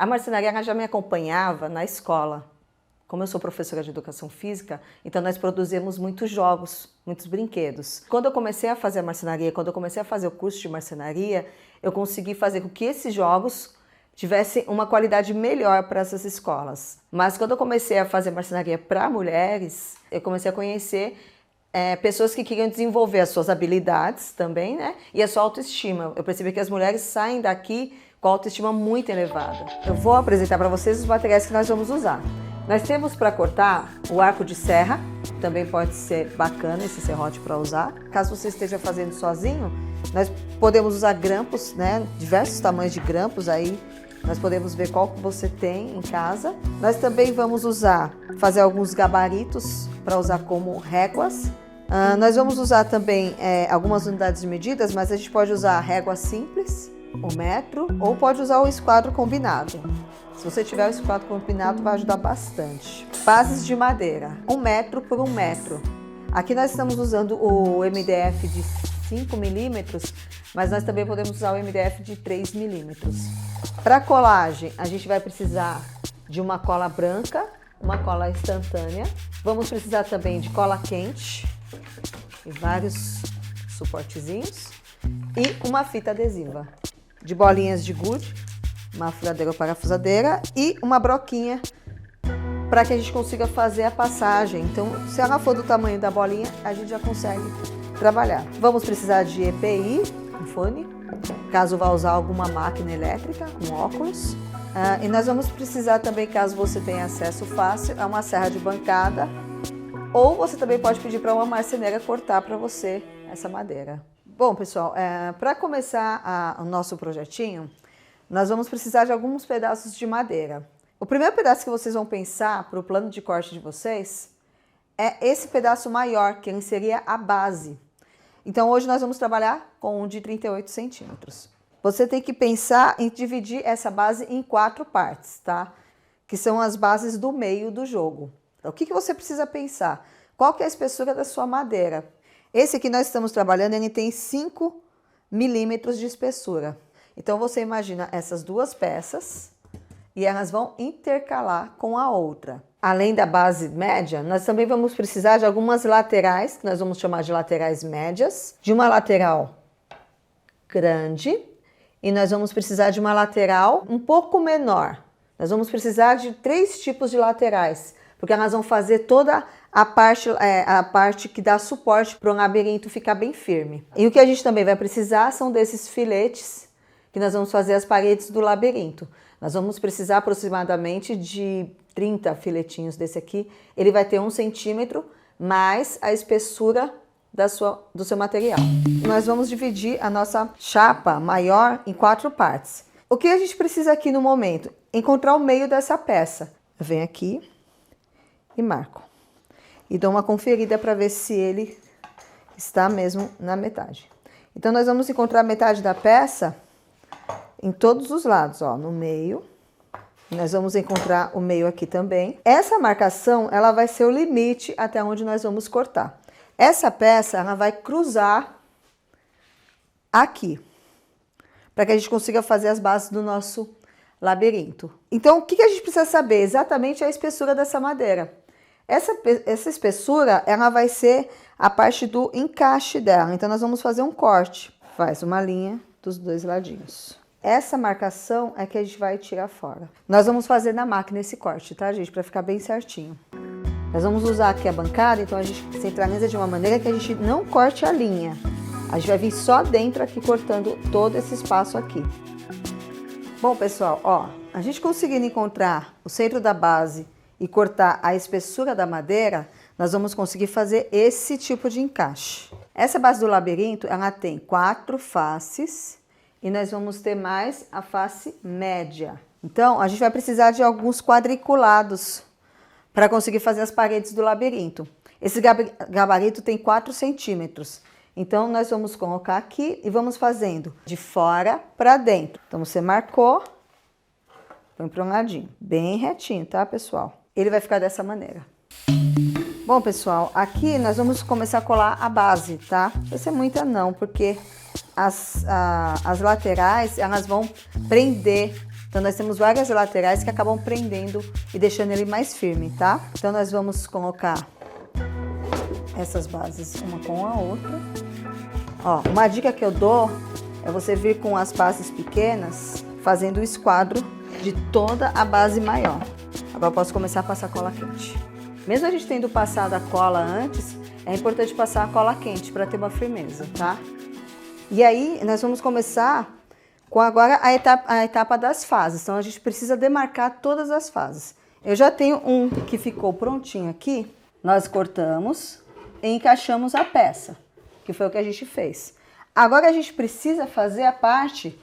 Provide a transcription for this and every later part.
A marcenaria ela já me acompanhava na escola. Como eu sou professora de educação física, então nós produzimos muitos jogos, muitos brinquedos. Quando eu comecei a fazer a marcenaria, quando eu comecei a fazer o curso de marcenaria, eu consegui fazer com que esses jogos tivessem uma qualidade melhor para essas escolas. Mas quando eu comecei a fazer marcenaria para mulheres, eu comecei a conhecer pessoas que queriam desenvolver as suas habilidades também, né? E a sua autoestima. Eu percebi que as mulheres saem daqui com a autoestima muito elevada. Eu vou apresentar para vocês os materiais que nós vamos usar. Nós temos para cortar o arco de serra, também pode ser bacana esse serrote para usar. Caso você esteja fazendo sozinho, nós podemos usar grampos, né? Diversos tamanhos de grampos aí. Nós podemos ver qual que você tem em casa. Nós também vamos fazer alguns gabaritos para usar como réguas. Nós vamos usar também algumas unidades de medidas, mas a gente pode usar a régua simples, o metro, ou pode usar o esquadro combinado. Se você tiver o esquadro combinado, vai ajudar bastante. Bases de madeira, 1 metro por 1 metro. Aqui nós estamos usando o MDF de 5 milímetros, mas nós também podemos usar o MDF de 3 milímetros. Para colagem, a gente vai precisar de uma cola branca, uma cola instantânea. Vamos precisar também de cola quente e vários suportezinhos e uma fita adesiva. De bolinhas de gude, uma furadeira ou parafusadeira e uma broquinha para que a gente consiga fazer a passagem. Então, se ela for do tamanho da bolinha, a gente já consegue trabalhar. Vamos precisar de EPI, um fone, caso vá usar alguma máquina elétrica, com óculos. E nós vamos precisar também, caso você tenha acesso fácil, a uma serra de bancada, ou você também pode pedir para uma marceneira cortar para você essa madeira. Bom, pessoal, para começar o nosso projetinho, nós vamos precisar de alguns pedaços de madeira. O primeiro pedaço que vocês vão pensar para o plano de corte de vocês é esse pedaço maior, que seria a base. Então, hoje nós vamos trabalhar com um de 38 centímetros. Você tem que pensar em dividir essa base em 4 partes, tá? Que são as bases do meio do jogo. Então, o que você precisa pensar? Qual que é a espessura da sua madeira? Esse que nós estamos trabalhando, ele tem 5 milímetros de espessura. Então, você imagina essas duas peças e elas vão intercalar com a outra. Além da base média, nós também vamos precisar de algumas laterais, que nós vamos chamar de laterais médias, de uma lateral grande e nós vamos precisar de uma lateral um pouco menor. Nós vamos precisar de 3 tipos de laterais, porque elas vão fazer toda a parte que dá suporte para o labirinto ficar bem firme. E o que a gente também vai precisar são desses filetes que nós vamos fazer as paredes do labirinto. Nós vamos precisar aproximadamente de 30 filetinhos desse aqui. Ele vai ter 1 centímetro mais a espessura do seu material. Nós vamos dividir a nossa chapa maior em 4 partes. O que a gente precisa aqui no momento? Encontrar o meio dessa peça. Eu venho aqui e marco. E dou uma conferida para ver se ele está mesmo na metade. Então, nós vamos encontrar a metade da peça em todos os lados, ó, no meio. Nós vamos encontrar o meio aqui também. Essa marcação, ela vai ser o limite até onde nós vamos cortar. Essa peça, ela vai cruzar aqui, para que a gente consiga fazer as bases do nosso labirinto. Então, o que a gente precisa saber? Exatamente a espessura dessa madeira. Essa espessura, ela vai ser a parte do encaixe dela. Então, nós vamos fazer um corte. Faz uma linha dos 2 ladinhos. Essa marcação é que a gente vai tirar fora. Nós vamos fazer na máquina esse corte, tá, gente? Para ficar bem certinho. Nós vamos usar aqui a bancada, então a gente centraliza de uma maneira que a gente não corte a linha. A gente vai vir só dentro aqui, cortando todo esse espaço aqui. Bom, pessoal, ó, a gente conseguindo encontrar o centro da base e cortar a espessura da madeira, nós vamos conseguir fazer esse tipo de encaixe. Essa base do labirinto, ela tem 4 faces e nós vamos ter mais a face média. Então, a gente vai precisar de alguns quadriculados para conseguir fazer as paredes do labirinto. Esse gabarito tem 4 centímetros. Então, nós vamos colocar aqui e vamos fazendo de fora para dentro. Então, você marcou, põe para um ladinho, bem retinho, tá, pessoal? Ele vai ficar dessa maneira. Bom, pessoal, aqui nós vamos começar a colar a base, tá? Não vai ser muita não, porque as laterais, elas vão prender Então nós temos várias laterais que acabam prendendo e deixando ele mais firme, tá? Então nós vamos colocar essas bases uma com a outra. Ó, uma dica que eu dou é você vir com as bases pequenas, fazendo o esquadro de toda a base maior. Agora eu posso começar a passar cola quente. Mesmo a gente tendo passado a cola antes, é importante passar a cola quente para ter uma firmeza, tá? E aí nós vamos começar com agora a etapa das fases. Então a gente precisa demarcar todas as fases. Eu já tenho um que ficou prontinho aqui. Nós cortamos e encaixamos a peça, que foi o que a gente fez. Agora a gente precisa fazer a parte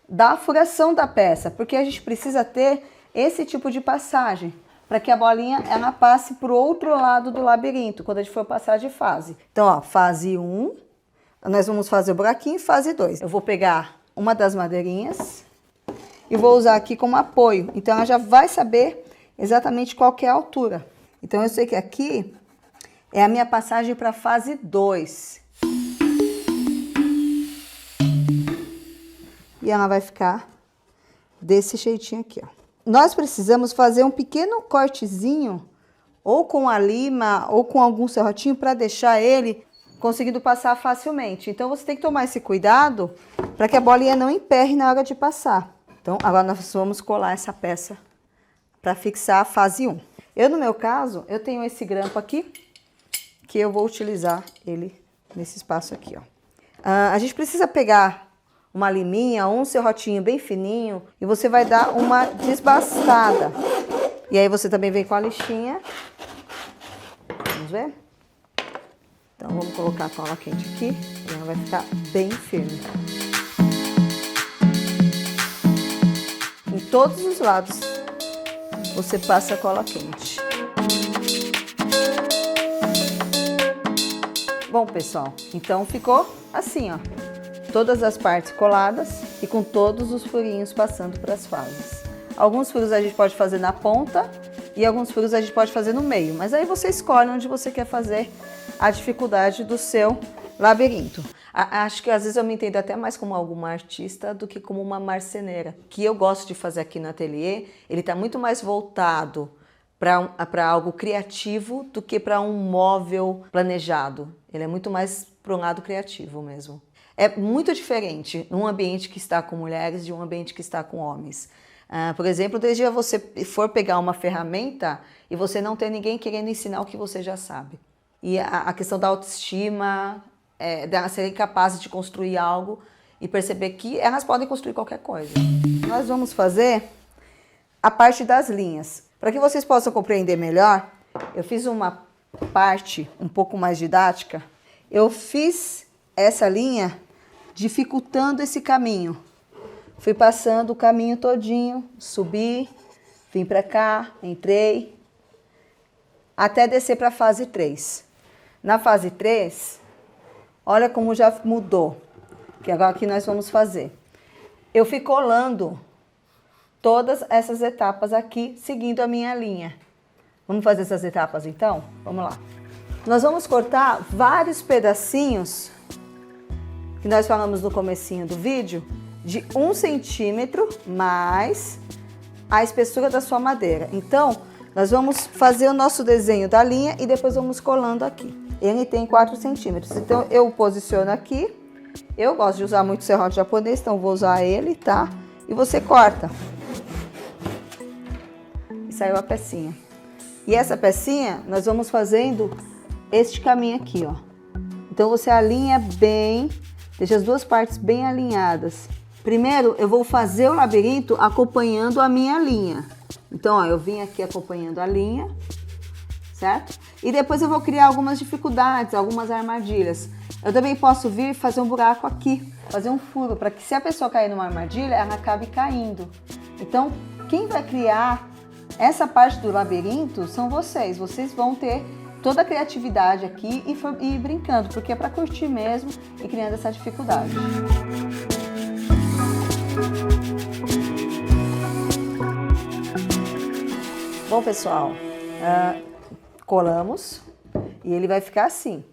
da furação da peça, porque a gente precisa ter esse tipo de passagem, para que a bolinha ela passe para o outro lado do labirinto, quando a gente for passar de fase. Então, ó, fase 1, nós vamos fazer o buraquinho, fase 2. Eu vou pegar uma das madeirinhas e vou usar aqui como apoio. Então, ela já vai saber exatamente qual que é a altura. Então, eu sei que aqui é a minha passagem para fase 2. E ela vai ficar desse jeitinho aqui, ó. Nós precisamos fazer um pequeno cortezinho, ou com a lima, ou com algum serrotinho, para deixar ele conseguindo passar facilmente. Então, você tem que tomar esse cuidado para que a bolinha não emperre na hora de passar. Então, agora nós vamos colar essa peça para fixar a fase 1. Eu, no meu caso, eu tenho esse grampo aqui, que eu vou utilizar ele nesse espaço aqui, ó. A gente precisa pegar uma liminha ou um serrotinho bem fininho e você vai dar uma desbastada. E aí você também vem com a lixinha. Vamos ver? Então vamos colocar a cola quente aqui e ela vai ficar bem firme. Em todos os lados você passa a cola quente. Bom, pessoal, então ficou assim, ó. Todas as partes coladas e com todos os furinhos passando para as fases. Alguns furos a gente pode fazer na ponta e alguns furos a gente pode fazer no meio, mas aí você escolhe onde você quer fazer a dificuldade do seu labirinto. Acho que às vezes eu me entendo até mais como alguma artista do que como uma marceneira. O que eu gosto de fazer aqui no ateliê, ele está muito mais voltado para algo criativo do que para um móvel planejado. Ele é muito mais para um lado criativo mesmo. É muito diferente um ambiente que está com mulheres de um ambiente que está com homens. Por exemplo, desde você for pegar uma ferramenta e você não ter ninguém querendo ensinar o que você já sabe. E a questão da autoestima, delas serem capazes de construir algo e perceber que elas podem construir qualquer coisa. Nós vamos fazer a parte das linhas. Para que vocês possam compreender melhor, eu fiz uma parte um pouco mais didática. Eu fiz essa linha dificultando esse caminho. Fui passando o caminho todinho, subi, vim para cá, entrei, até descer para a fase 3. Na fase 3, olha como já mudou, que agora aqui nós vamos fazer. Eu fui colando todas essas etapas aqui, seguindo a minha linha. Vamos fazer essas etapas então? Vamos lá. Nós vamos cortar vários pedacinhos que nós falamos no comecinho do vídeo, de 1 centímetro mais a espessura da sua madeira. Então, nós vamos fazer o nosso desenho da linha e depois vamos colando aqui. Ele tem 4 centímetros, então eu posiciono aqui. Eu gosto de usar muito serrote japonês, então vou usar ele, tá? E você corta. E saiu a pecinha. E essa pecinha, nós vamos fazendo este caminho aqui, ó. Então, você alinha bem, deixa as duas partes bem alinhadas. Primeiro, eu vou fazer o labirinto acompanhando a minha linha. Então, ó, eu vim aqui acompanhando a linha, certo? E depois eu vou criar algumas dificuldades, algumas armadilhas. Eu também posso vir fazer um buraco aqui, fazer um furo, para que se a pessoa cair numa armadilha, ela acabe caindo. Então, quem vai criar essa parte do labirinto são vocês. Vocês vão ter toda a criatividade aqui e brincando, porque é para curtir mesmo e criando essa dificuldade. Bom, pessoal, colamos e ele vai ficar assim,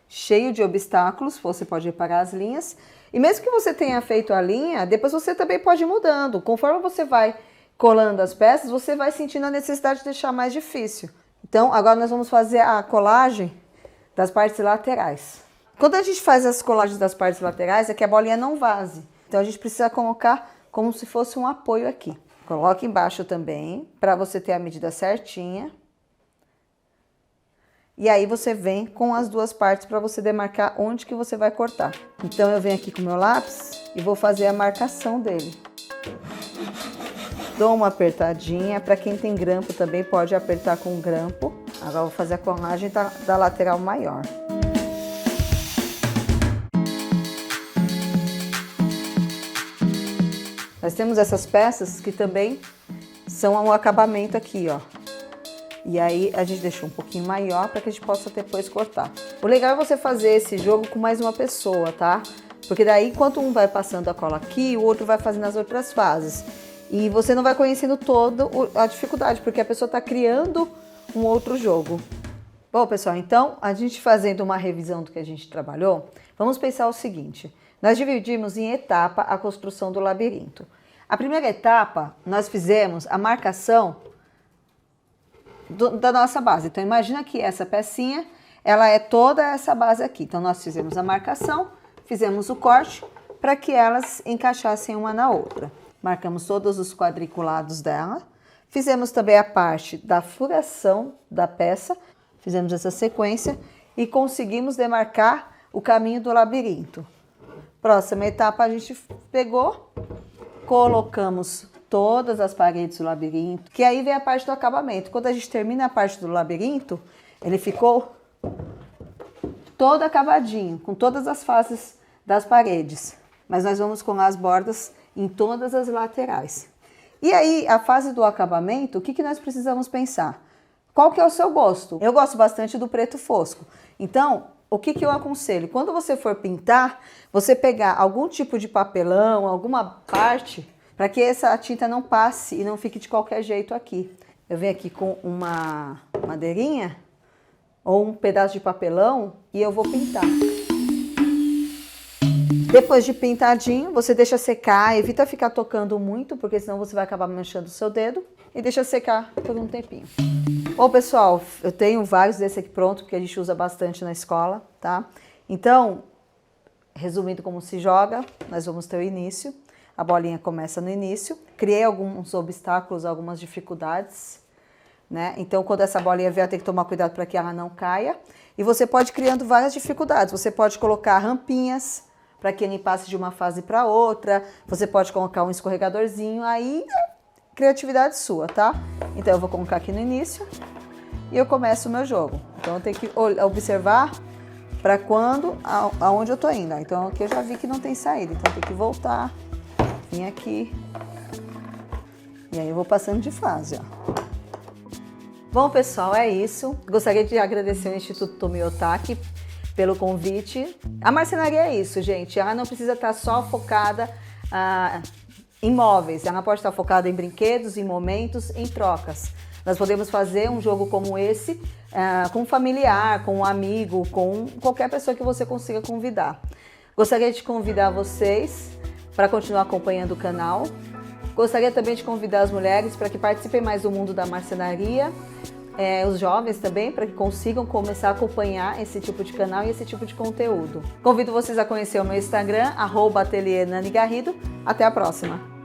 cheio de obstáculos. Você pode reparar as linhas. E mesmo que você tenha feito a linha, depois você também pode ir mudando. Conforme você vai colando as peças, você vai sentindo a necessidade de deixar mais difícil. Então, agora nós vamos fazer a colagem das partes laterais. Quando a gente faz as colagens das partes laterais, é que a bolinha não vaze. Então, a gente precisa colocar como se fosse um apoio aqui. Coloque embaixo também, para você ter a medida certinha. E aí, você vem com as duas partes para você demarcar onde que você vai cortar. Então, eu venho aqui com o meu lápis e vou fazer a marcação dele. Dou uma apertadinha, para quem tem grampo também pode apertar com grampo. Agora eu vou fazer a colagem da lateral maior. Nós temos essas peças que também são um acabamento aqui, ó. E aí a gente deixa um pouquinho maior para que a gente possa depois cortar. O legal é você fazer esse jogo com mais uma pessoa, tá? Porque daí, enquanto um vai passando a cola aqui, o outro vai fazendo as outras fases. E você não vai conhecendo toda a dificuldade, porque a pessoa está criando um outro jogo. Bom, pessoal, então, a gente fazendo uma revisão do que a gente trabalhou, vamos pensar o seguinte. Nós dividimos em etapa a construção do labirinto. A primeira etapa, nós fizemos a marcação da nossa base. Então, imagina que essa pecinha, ela é toda essa base aqui. Então, nós fizemos a marcação, fizemos o corte para que elas encaixassem uma na outra. Marcamos todos os quadriculados dela. Fizemos também a parte da furação da peça. Fizemos essa sequência e conseguimos demarcar o caminho do labirinto. Próxima etapa, a gente pegou, colocamos todas as paredes do labirinto, que aí vem a parte do acabamento. Quando a gente termina a parte do labirinto, ele ficou todo acabadinho, com todas as faces das paredes. Mas nós vamos colar as bordas em todas as laterais. E aí, a fase do acabamento, o que nós precisamos pensar? Qual que é o seu gosto? Eu gosto bastante do preto fosco. Então, o que eu aconselho? Quando você for pintar, você pegar algum tipo de papelão, alguma parte, para que essa tinta não passe e não fique de qualquer jeito aqui. Eu venho aqui com uma madeirinha ou um pedaço de papelão e eu vou pintar. Depois de pintadinho, você deixa secar, evita ficar tocando muito, porque senão você vai acabar manchando o seu dedo, e deixa secar por um tempinho. Bom, pessoal, eu tenho vários desse aqui pronto, porque a gente usa bastante na escola, tá? Então, resumindo como se joga, nós vamos ter o início, a bolinha começa no início, criei alguns obstáculos, algumas dificuldades, né? Então, quando essa bolinha vier, tem que tomar cuidado para que ela não caia, e você pode ir criando várias dificuldades, você pode colocar rampinhas, para que ele passe de uma fase para outra, você pode colocar um escorregadorzinho, aí criatividade sua, tá? Então eu vou colocar aqui no início e eu começo o meu jogo. Então eu tenho que observar para quando, aonde eu tô indo. Então aqui eu já vi que não tem saída, então eu tenho que voltar, vir aqui, e aí eu vou passando de fase, ó. Bom, pessoal, é isso. Gostaria de agradecer ao Instituto Tomi Otaki pelo convite. A marcenaria é isso, gente. Ela não precisa estar só focada em móveis. Ela pode estar focada em brinquedos, em momentos, em trocas. Nós podemos fazer um jogo como esse com um familiar, com um amigo, com qualquer pessoa que você consiga convidar. Gostaria de convidar vocês para continuar acompanhando o canal. Gostaria também de convidar as mulheres para que participem mais do mundo da marcenaria. Os jovens também, para que consigam começar a acompanhar esse tipo de canal e esse tipo de conteúdo. Convido vocês a conhecer o meu Instagram, @ateliernanigarrido. Até a próxima!